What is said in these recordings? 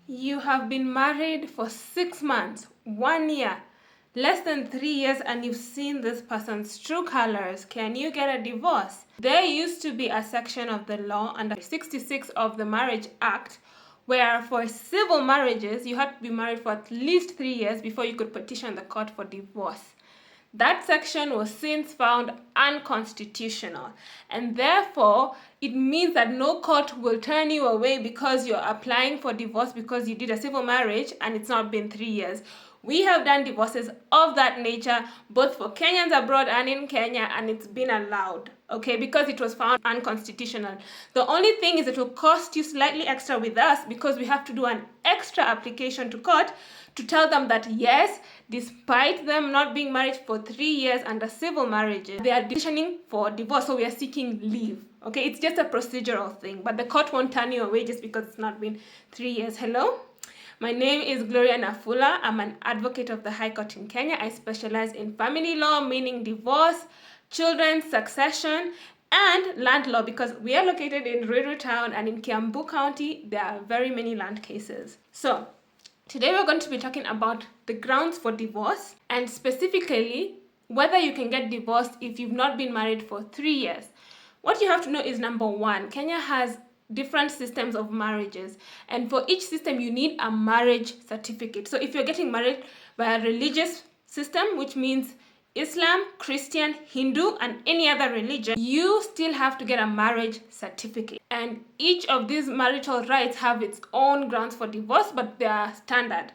You have been married for 6 months, 1 year, less than 3 years, and you've seen this person's true colors. Can you get a divorce? There used to be a section of the law under 66 of the Marriage Act where for civil marriages, you had to be married for at least 3 years before you could petition the court for divorce. That section was since found unconstitutional, and therefore it means that no court will turn you away because you're applying for divorce because you did a civil marriage and it's not been 3 years. We have done divorces of that nature both for Kenyans abroad and in Kenya, and it's been allowed, okay, because it was found unconstitutional. The only thing is it will cost you slightly extra with us because we have to do an extra application to court to tell them that yes, despite them not being married for 3 years under civil marriages, they are petitioning for divorce, so we are seeking leave. Okay, it's just a procedural thing, but the court won't turn you away just because it's not been 3 years. Hello? My name is Gloria Nafula. I'm an advocate of the High Court in Kenya. I specialize in family law, meaning divorce, children's succession, and land law because we are located in Ruiru Town, and in Kiambu County, there are very many land cases. So, today we're going to be talking about the grounds for divorce, and specifically whether you can get divorced if you've not been married for 3 years. What you have to know is, number one, Kenya has different systems of marriages, and for each system you need a marriage certificate. So if you're getting married by a religious system, which means Islam, Christian, Hindu, and any other religion, you still have to get a marriage certificate. And each of these marital rights have its own grounds for divorce, but they are standard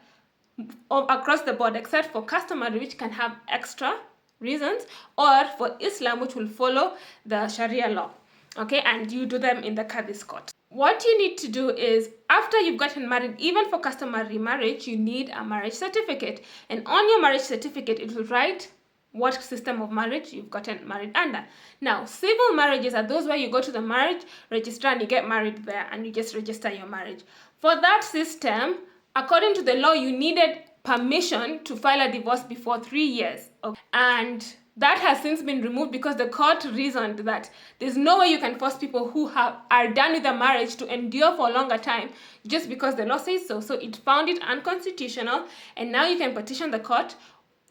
across the board, except for customary, which can have extra reasons, or for Islam, which will follow the Sharia law. Okay, and you do them in the Qadhi's court. What you need to do is, after you've gotten married, even for customary marriage, you need a marriage certificate. And on your marriage certificate, it will write what system of marriage you've gotten married under. Now, civil marriages are those where you go to the marriage registrar and you get married there and you just register your marriage. For that system, according to the law, you needed permission to file a divorce before 3 years. Okay. And that has since been removed because the court reasoned that there's no way you can force people who are done with the marriage to endure for a longer time just because the law says so. So it found it unconstitutional, and now you can petition the court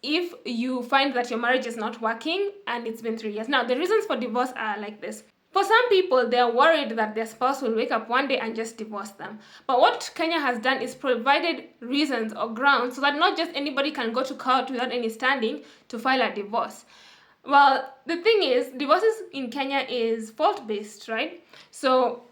if you find that your marriage is not working and it's been 3 years. Now, the reasons for divorce are like this. For some people, they're worried that their spouse will wake up one day and just divorce them. But what Kenya has done is provided reasons or grounds so that not just anybody can go to court without any standing to file a divorce. Well, the thing is, divorces in Kenya is fault-based, right? So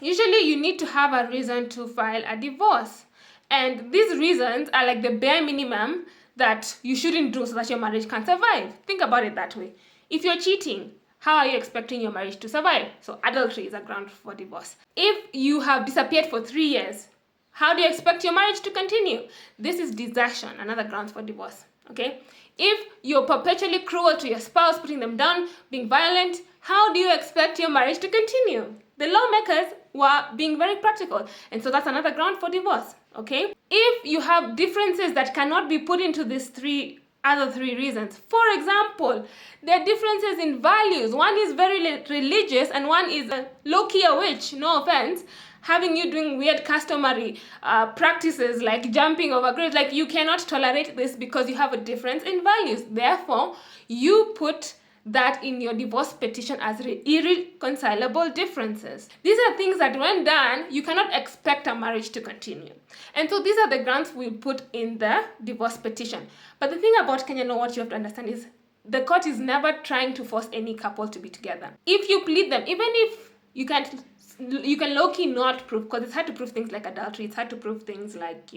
usually you need to have a reason to file a divorce. And these reasons are like the bare minimum that you shouldn't do so that your marriage can survive. Think about it that way. If you're cheating, how are you expecting your marriage to survive? So adultery is a ground for divorce. If you have disappeared for 3 years, how do you expect your marriage to continue? This is desertion, another ground for divorce, okay? If you're perpetually cruel to your spouse, putting them down, being violent, how do you expect your marriage to continue? The lawmakers were being very practical, and so that's another ground for divorce, okay? If you have differences that cannot be put into these other three reasons. For example, there are differences in values. One is very religious and one is low-key a witch, no offense, having you doing weird customary practices like jumping over graves. Like, you cannot tolerate this because you have a difference in values. Therefore, you put that in your divorce petition as irreconcilable differences. These are things that when done, you cannot expect a marriage to continue. And so these are the grounds we put in the divorce petition. But the thing about Kenya law, what you have to understand is the court is never trying to force any couple to be together. If you plead them, even if you can low-key not prove, because it's hard to prove things like adultery, it's hard to prove things like,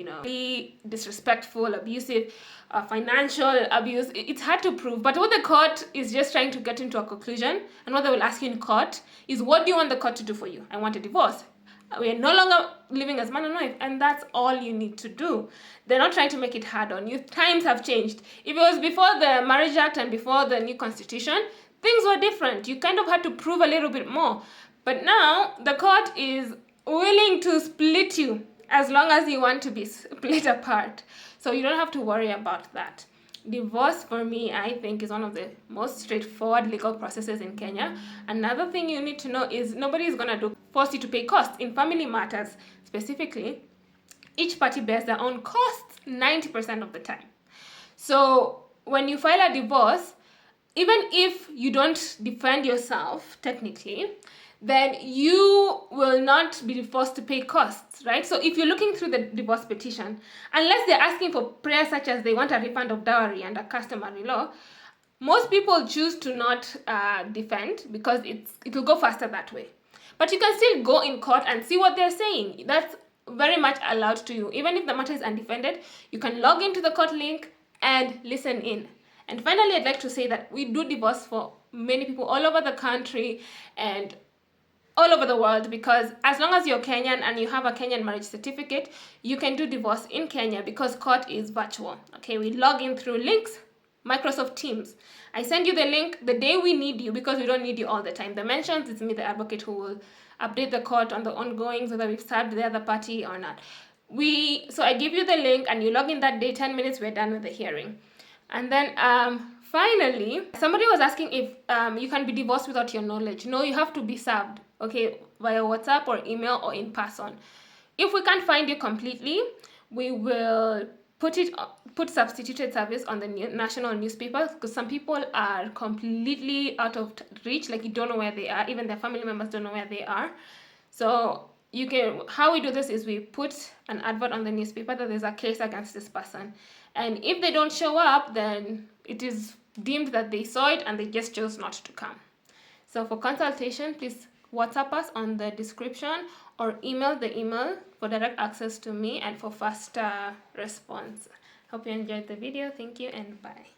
disrespectful, abusive, financial abuse. It's hard to prove, but what the court is just trying to get into a conclusion, and what they will ask you in court is, what do you want the court to do for you? I want a divorce. We are no longer living as man and wife, and that's all you need to do. They're not trying to make it hard on you. Times have changed. If it was before the Marriage Act and before the new constitution, things were different. You kind of had to prove a little bit more. But now, the court is willing to split you as long as you want to be split apart. So you don't have to worry about that. Divorce, for me, I think is one of the most straightforward legal processes in Kenya. Another thing you need to know is nobody is going to force you to pay costs in family matters. Specifically, each party bears their own costs 90% of the time. So when you file a divorce, even if you don't defend yourself technically, then you will not be forced to pay costs, right? So if you're looking through the divorce petition, unless they're asking for prayers such as they want a refund of dowry and a customary law, most people choose to not defend because it will go faster that way. But you can still go in court and see what they're saying. That's very much allowed to you. Even if the matter is undefended, you can log into the court link and listen in. And finally, I'd like to say that we do divorce for many people all over the country and all over the world, because as long as you're Kenyan and you have a Kenyan marriage certificate, you can do divorce in Kenya because court is virtual. Okay, we log in through links, Microsoft Teams. I send you the link the day we need you, because we don't need you all the time. The mentions, it's me, the advocate, who will update the court on the ongoings, whether we've served the other party or not. So I give you the link and you log in that day, 10 minutes, we're done with the hearing. And then finally, somebody was asking if you can be divorced without your knowledge. No, you have to be served, okay, via WhatsApp or email or in person. If we can't find you completely, we will put substituted service on the national newspapers, because some people are completely out of reach, like you don't know where they are, even their family members don't know where they are. So how we do this is we put an advert on the newspaper that there's a case against this person, and if they don't show up, then it is deemed that they saw it and they just chose not to come. So for consultation, please WhatsApp us on the description or email the email for direct access to me and for faster response. Hope you enjoyed the video. Thank you and bye.